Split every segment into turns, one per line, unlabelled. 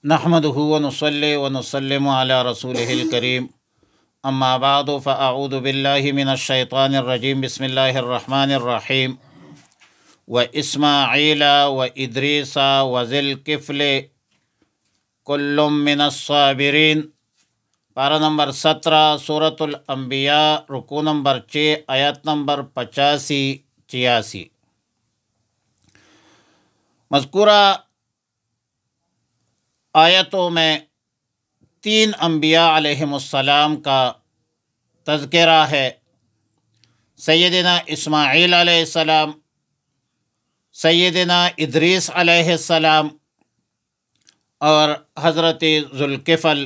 نحمدہ ونصلی ونسلم علی رسولہ الکریم اما بعد فاعوذ باللہ من الشیطان الرجیم بسم اللہ الرحمن الرحیم واسماعیل وادریس وذی الکفل کل من الصابرین۔ پارہ نمبر 17 سورۃ الانبیاء، رکوع نمبر 6، آیت نمبر 85-86۔ مذکورہ آیتوں میں 3 انبیاء علیہم السلام کا تذکرہ ہے: سیدنا اسماعیل علیہ السلام، سیدنا ادریس علیہ السلام اور حضرت ذوالکفل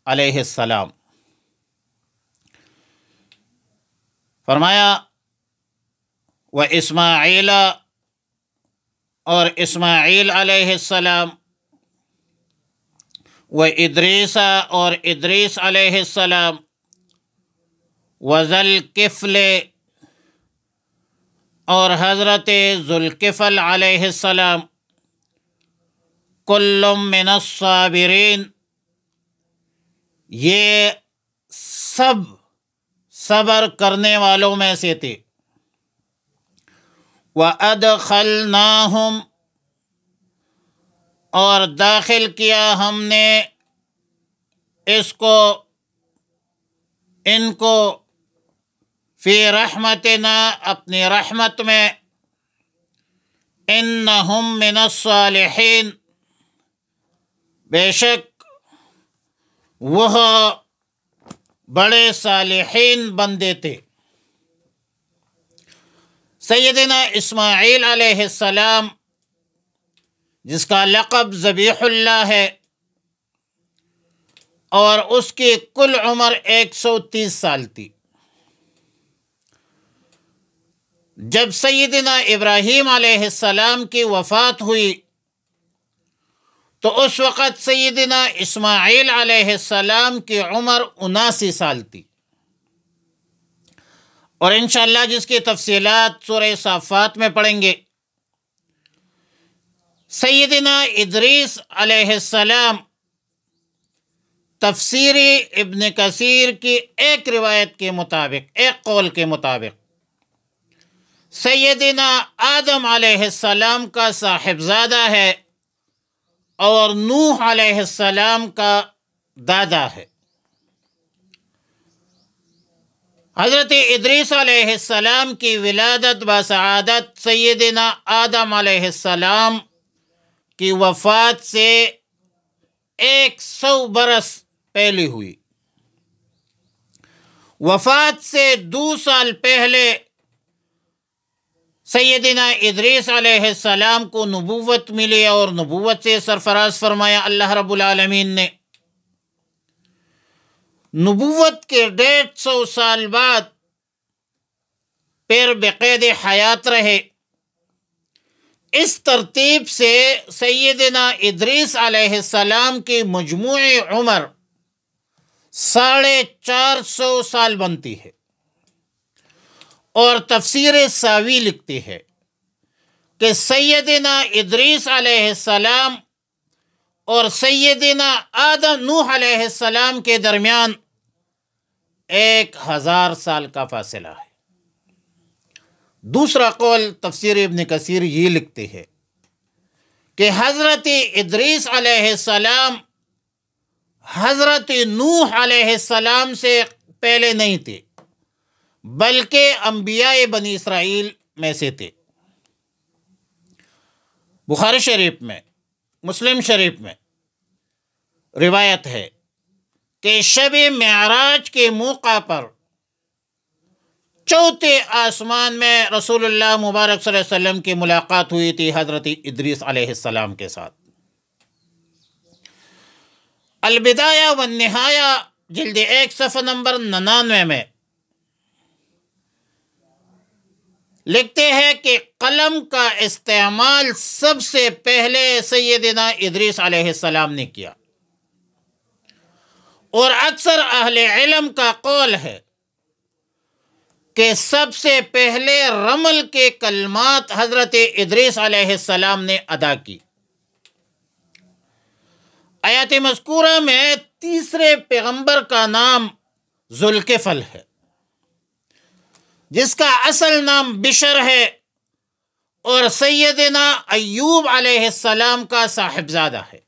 علیہ السلام۔ فرمایا اسماعیل، اور اسماعیل علیہ السلام، ادریس، اور ادریس علیہ السلام، ذوالکفل، اور حضرت ذوالکفل علیہ السلام، کل من الصابرین، یہ سب صبر کرنے والوں میں سے تھے۔ وَأَدْخَلْنَاهُمْ، اور داخل کیا ہم نے ان کو فی رحمتنا، اپنی رحمت میں، انہم من الصالحین، بے شک وہ بڑے صالحین بندے تھے۔ سیدنا اسماعیل علیہ السلام، جس کا لقب ذبیح اللہ ہے، اور اس کی کل عمر 130 سال تھی۔ جب سیدنا ابراہیم علیہ السلام کی وفات ہوئی تو اس وقت سیدنا اسماعیل علیہ السلام کی عمر 79 سال تھی، اور انشاءاللہ جس کی تفصیلات سورہ صافات میں پڑھیں گے۔ سیدنا ادریس علیہ السلام، تفسیری ابن کثیر کی ایک روایت کے مطابق، ایک قول کے مطابق، سیدنا آدم علیہ السلام کا صاحبزادہ ہے اور نوح علیہ السلام کا دادا ہے۔ حضرت ادریس علیہ السلام کی ولادت بسعادت سیدنا آدم علیہ السلام کی وفات سے 100 برس پہلے ہوئی۔ وفات سے 2 سال پہلے سیدنا ادریس علیہ السلام کو نبوت ملی، اور نبوت سے سرفراز فرمایا اللہ رب العالمین نے۔ نبوت کے 150 سال بعد پھر بقید حیات رہے۔ اس ترتیب سے سیدنا ادریس علیہ السلام کی مجموعی عمر 450 سال بنتی ہے، اور تفسیر ساوی لکھتی ہے کہ سیدنا ادریس علیہ السلام اور سیدنا نوح علیہ السلام کے درمیان 1000 سال کا فاصلہ ہے۔ دوسرا قول تفسیر ابن کثیر یہ لکھتے ہے کہ حضرت ادریس علیہ السلام حضرت نوح علیہ السلام سے پہلے نہیں تھے، بلکہ انبیاء بنی اسرائیل میں سے تھے۔ بخاری شریف میں، مسلم شریف میں روایت ہے کہ شب معراج کے موقع پر چوتھے آسمان میں رسول اللہ مبارک صلی اللہ علیہ وسلم کی ملاقات ہوئی تھی حضرت ادریس علیہ السلام کے ساتھ۔ البدایہ والنہایہ جلد 1 صفحہ نمبر 99 میں لکھتے ہیں کہ قلم کا استعمال سب سے پہلے سیدنا ادریس علیہ السلام نے کیا، اور اکثر اہل علم کا قول ہے کہ سب سے پہلے رمل کے کلمات حضرت ادریس علیہ السلام نے ادا کی۔ آیت مذکورہ میں تیسرے پیغمبر کا نام ذوالکفل ہے، جس کا اصل نام بشر ہے اور سیدنا ایوب علیہ السلام کا صاحبزادہ ہے۔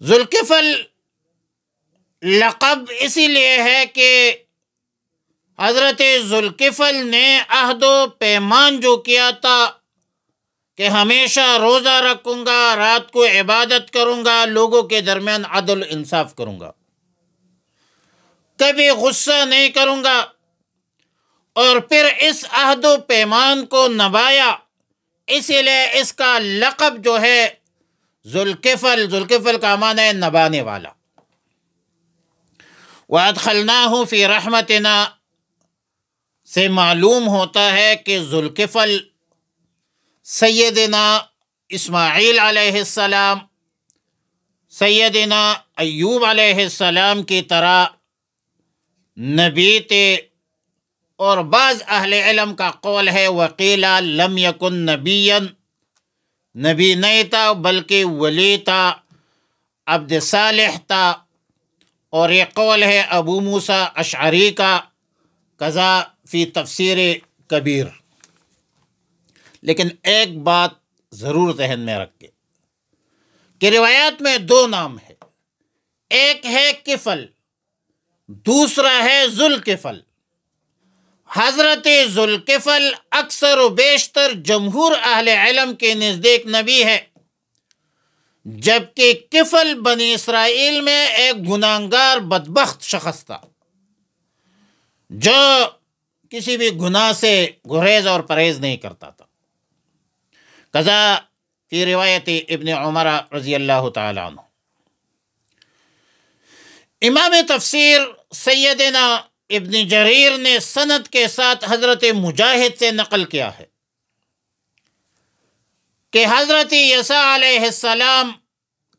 ذوالکفل لقب اسی لیے ہے کہ حضرت ذوالکفل نے عہد و پیمان جو کیا تھا کہ ہمیشہ روزہ رکھوں گا، رات کو عبادت کروں گا، لوگوں کے درمیان عدل انصاف کروں گا، کبھی غصہ نہیں کروں گا، اور پھر اس عہد و پیمان کو نبھایا، اسی لیے اس کا لقب جو ہے ذوالکفل کا معنی ہے نبھانے والا۔ وَأَدْخَلْنَاهُ فِي رَحْمَتِنَا سے معلوم ہوتا ہے کہ ذوالکفل سیدنا اسماعیل علیہ السلام، سیدنا ایوب علیہ السلام کی طرح نبی تھے، اور بعض اہل علم کا قول ہے وقیل لم یکن نبیا، نبی نہیں تھا بلکہ ولی تھا، عبد صالح تھا، اور یہ قول ہے ابو موسیٰ اشعری کا، قضا فی تفسیر کبیر۔ لیکن ایک بات ضرور ذہن میں رکھے کہ روایات میں دو نام ہے، ایک ہے کفل، دوسرا ہے ذوالکفل۔ حضرت ذوالکفل اکثر و بیشتر جمہور اہل علم کے نزدیک نبی ہے، جبکہ کفل بنی اسرائیل میں ایک گناہگار بدبخت شخص تھا جو کسی بھی گناہ سے گریز اور پرہیز نہیں کرتا تھا۔ قضا فی روایت ابن عمر رضی اللہ تعالیٰ عنہ۔ امام تفسیر سیدنا ابن جریر نے سند کے ساتھ حضرت مجاہد سے نقل کیا ہے کہ حضرت عیسیٰ علیہ السلام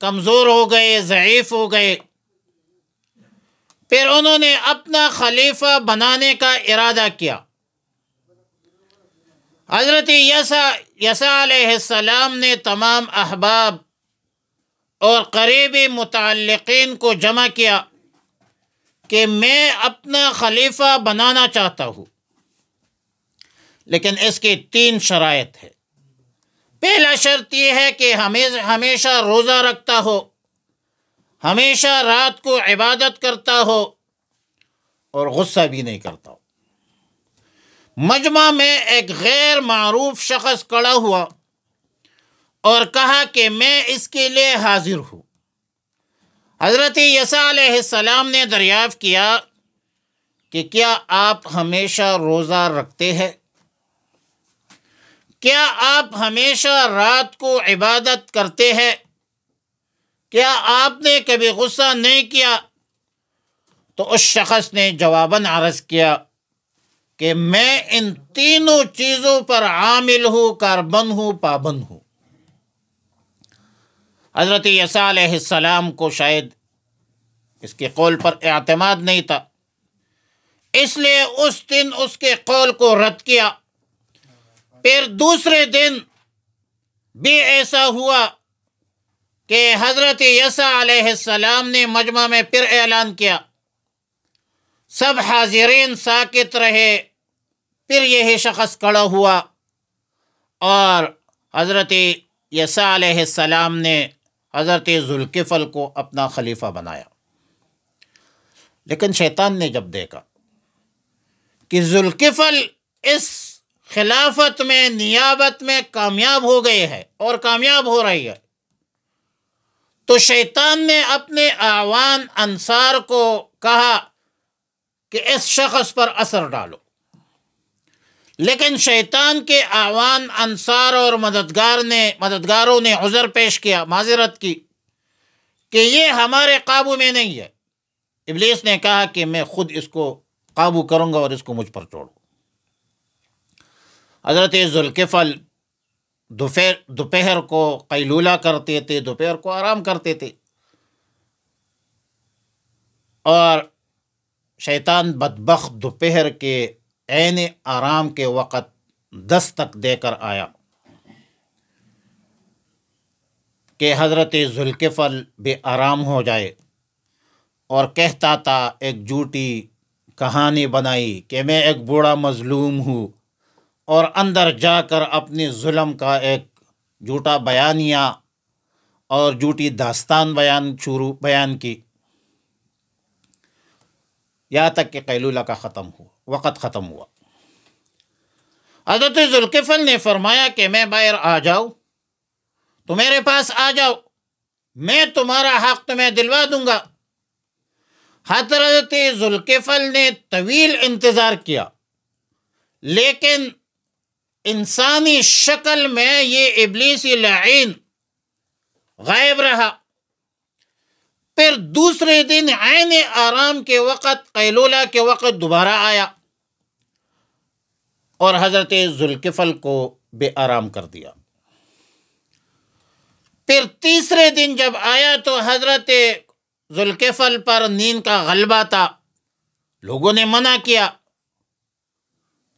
کمزور ہو گئے، ضعیف ہو گئے، پھر انہوں نے اپنا خلیفہ بنانے کا ارادہ کیا۔ حضرت عیسیٰ علیہ السلام نے تمام احباب اور قریبی متعلقین کو جمع کیا کہ میں اپنا خلیفہ بنانا چاہتا ہوں، لیکن اس کی 3 شرائط ہے۔ پہلا شرط یہ ہے کہ ہمیشہ روزہ رکھتا ہو، ہمیشہ رات کو عبادت کرتا ہو، اور غصہ بھی نہیں کرتا ہو۔ مجمع میں ایک غیر معروف شخص کھڑا ہوا اور کہا کہ میں اس کے لیے حاضر ہوں۔ حضرت عیسیٰ علیہ السلام نے دریافت کیا کہ کیا آپ ہمیشہ روزہ رکھتے ہیں؟ کیا آپ ہمیشہ رات کو عبادت کرتے ہیں؟ کیا آپ نے کبھی غصہ نہیں کیا؟ تو اس شخص نے جواباً عرض کیا کہ میں ان تینوں چیزوں پر عامل ہوں، کاربند ہوں، پابند ہوں۔ حضرت عیسیٰ علیہ السلام کو شاید اس کے قول پر اعتماد نہیں تھا، اس لیے اس دن اس کے قول کو رد کیا۔ پھر دوسرے دن بھی ایسا ہوا کہ حضرت عیسیٰ علیہ السلام نے مجمع میں پھر اعلان کیا، سب حاضرین ساکت رہے، پھر یہی شخص کھڑا ہوا اور حضرت عیسیٰ علیہ السلام نے حضرت ذوالکفل کو اپنا خلیفہ بنایا۔ لیکن شیطان نے جب دیکھا کہ ذوالکفل اس خلافت میں، نیابت میں کامیاب ہو گئے ہیں اور کامیاب ہو رہی ہے، تو شیطان نے اپنے اعوان انصار کو کہا کہ اس شخص پر اثر ڈالو۔ لیکن شیطان کے اعوان انصار اور مددگاروں نے عذر پیش کیا، معذرت کی کہ یہ ہمارے قابو میں نہیں ہے۔ ابلیس نے کہا کہ میں خود اس کو قابو کروں گا اور اس کو مجھ پر چھوڑوں۔ حضرت ذوالکفل دوپہر کو قیلولہ کرتے تھے، دوپہر کو آرام کرتے تھے، اور شیطان بدبخت دوپہر کے عین آرام کے وقت دستک دے کر آیا کہ حضرت ذوالکفل بے آرام ہو جائے، اور کہتا تھا، ایک جھوٹی کہانی بنائی کہ میں ایک بوڑھا مظلوم ہوں، اور اندر جا کر اپنے ظلم کا ایک جھوٹا بیانیہ اور جھوٹی داستان بیان کی، یہاں تک کہ قیلولہ کا وقت ختم ہوا۔ حضرت ذوالکفل نے فرمایا کہ میں باہر آ جاؤ، تو میرے پاس آ جاؤ، میں تمہارا حق تمہیں دلوا دوں گا۔ حضرت ذوالکفل نے طویل انتظار کیا، لیکن انسانی شکل میں یہ ابلیسی لعین غائب رہا۔ پھر دوسرے دن عین آرام کے وقت، قیلولہ کے وقت دوبارہ آیا اور حضرت ذوالکفل کو بے آرام کر دیا۔ پھر تیسرے دن جب آیا تو حضرت ذوالکفل پر نیند کا غلبہ تھا، لوگوں نے منع کیا،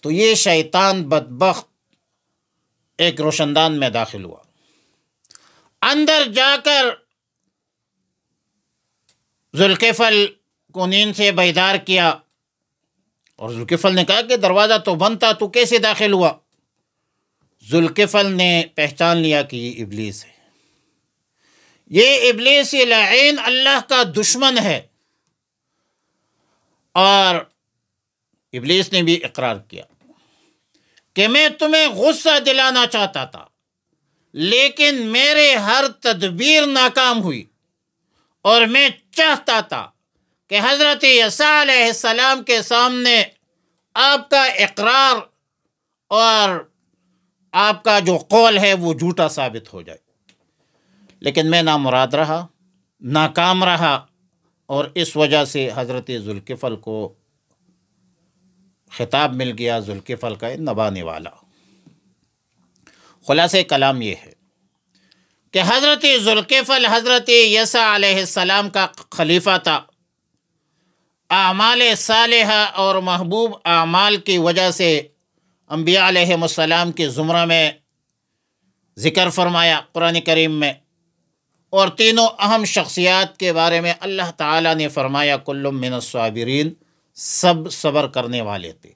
تو یہ شیطان بدبخت ایک روشندان میں داخل ہوا، اندر جا کر ذوالکفل کو نیند سے بیدار کیا، اور ذوالکفل نے کہا کہ دروازہ تو بند تھا، تو کیسے داخل ہوا؟ ذوالکفل نے پہچان لیا کہ یہ ابلیس ہے، یہ ابلیس لعین اللہ کا دشمن ہے۔ اور ابلیس نے بھی اقرار کیا کہ میں تمہیں غصہ دلانا چاہتا تھا، لیکن میرے ہر تدبیر ناکام ہوئی، اور میں چاہتا تھا کہ حضرت عیسیٰ علیہ السلام کے سامنے آپ کا اقرار اور آپ کا جو قول ہے وہ جھوٹا ثابت ہو جائے، لیکن میں نامراد رہا، ناکام رہا، اور اس وجہ سے حضرت ذوالکفل کو خطاب مل گیا ذوالکفل کا نبانے والا۔ خلاصہ کلام یہ ہے کہ حضرت ذوالکفل حضرت عیسیٰ علیہ السلام کا خلیفہ تھا۔ اعمال صالحہ اور محبوب اعمال کی وجہ سے انبیاء علیہ السلام کے زمرہ میں ذکر فرمایا قرآن کریم میں، اور تینوں اہم شخصیات کے بارے میں اللہ تعالیٰ نے فرمایا کل من الصابرین، سب صبر کرنے والے تھے،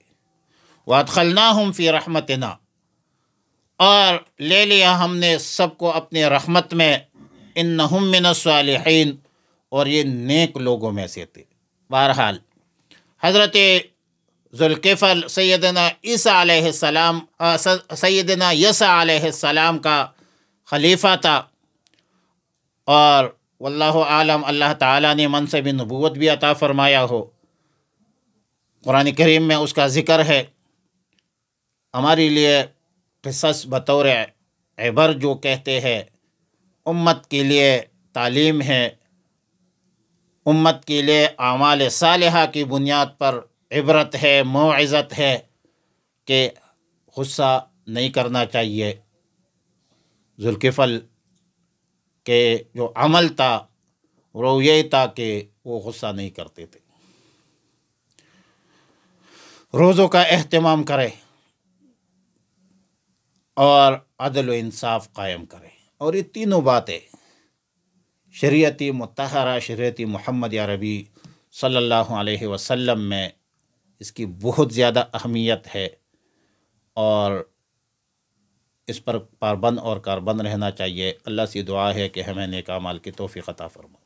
وادخلناہم فی رحمتنا، اور لے لیا ہم نے سب کو اپنے رحمت میں، انہم من الصالحین، اور یہ نیک لوگوں میں سے تھے۔ بہرحال حضرت ذوالکفل سیدنا عیسیٰ علیہ السلام کا خلیفہ تھا، اور واللہ عالم اللہ تعالیٰ نے منصب نبوت بھی عطا فرمایا ہو، قرآن کریم میں اس کا ذکر ہے۔ ہمارے لیے قصص بطور عبر جو کہتے ہیں، امت کے لیے تعلیم ہے، امت کے لیے اعمال صالحہ کی بنیاد پر عبرت ہے، موعظت ہے کہ غصہ نہیں کرنا چاہیے۔ ذوالکفل کے جو عمل تھا وہ یہ تھا کہ وہ غصہ نہیں کرتے تھے، روزوں کا اہتمام کرے اور عدل و انصاف قائم کرے، اور یہ تینوں باتیں شریعت مطہرہ، شریعت محمد عربی صلی اللہ علیہ وسلم میں اس کی بہت زیادہ اہمیت ہے، اور اس پر پابند اور کاربند رہنا چاہیے۔ اللہ سے دعا ہے کہ ہمیں نیک اعمال کی توفیق عطا فرمائے۔